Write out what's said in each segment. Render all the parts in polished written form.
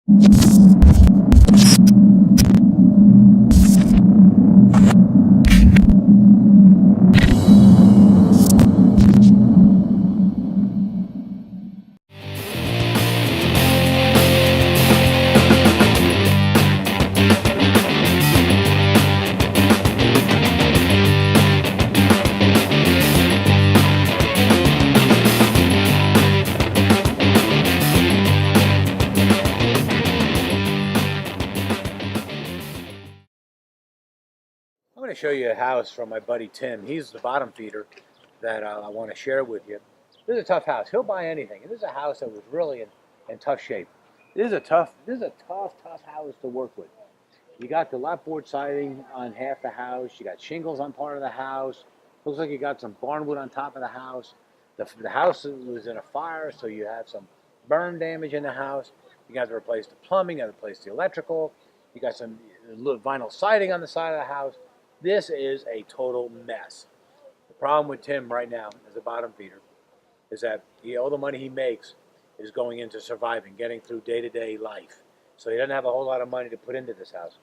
I'm going to show you a house from my buddy Tim. He's the bottom feeder that I want to share with you. This is a tough house. He'll buy anything. This is a house that was really in tough shape. This is a tough house to work with. You got the lapboard siding on half the house. You got shingles on part of the house. Looks like you got some barnwood on top of the house. The house was in a fire, so you have some burn damage in the house. You got to replace the plumbing. You got to replace the electrical. You got some vinyl siding on the side of the house. This is a total mess. The problem with Tim right now as a bottom feeder is that all the money he makes is going into surviving, getting through day-to-day life. So he doesn't have a whole lot of money to put into this house.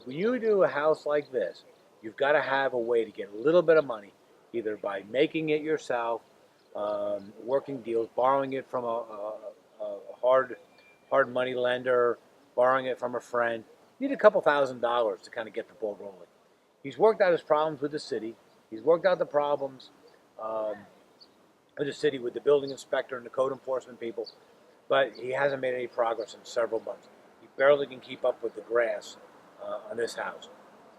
When you do a house like this, you've got to have a way to get a little bit of money, either by making it yourself, working deals, borrowing it from a hard money lender, borrowing it from a friend. You need a couple $1,000s to kind of get the ball rolling. He's worked out his problems with the city. He's worked out the problems with the city, with the building inspector and the code enforcement people, but he hasn't made any progress in several months. He barely can keep up with the grass on this house.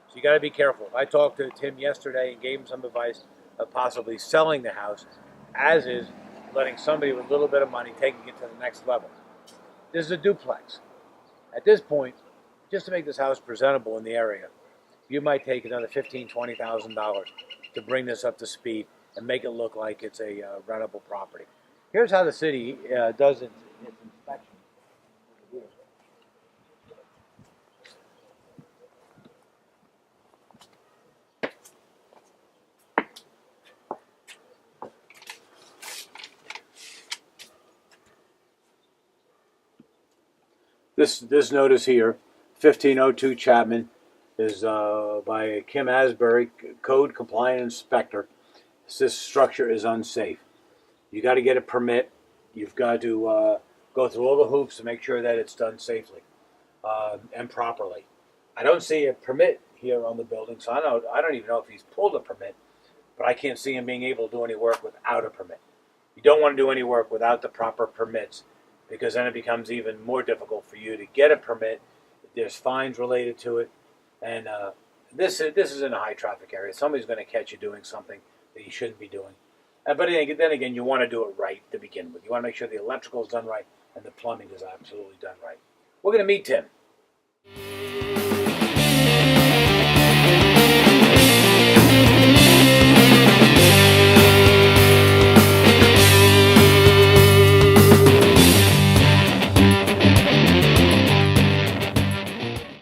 So you got to be careful. I talked to Tim yesterday and gave him some advice of possibly selling the house, as is letting somebody with a little bit of money taking it to the next level. This is a duplex. At this point, just to make this house presentable in the area, you might take another $15,000, $20,000 to bring this up to speed and make it look like it's a rentable property. Here's how the city does its inspection. This notice here, 1502 Chapman, is by Kim Asbury, Code Compliant Inspector. This structure is unsafe. You got to get a permit. You've got to go through all the hoops to make sure that it's done safely and properly. I don't see a permit here on the building, so I don't even know if he's pulled a permit, but I can't see him being able to do any work without a permit. You don't want to do any work without the proper permits, because then it becomes even more difficult for you to get a permit. There's fines related to it, and this is in a high traffic area. Somebody's going to catch you doing something that you shouldn't be doing. But then again, you want to do it right to begin with. You want to make sure the electrical is done right and the plumbing is absolutely done right. We're going to meet Tim.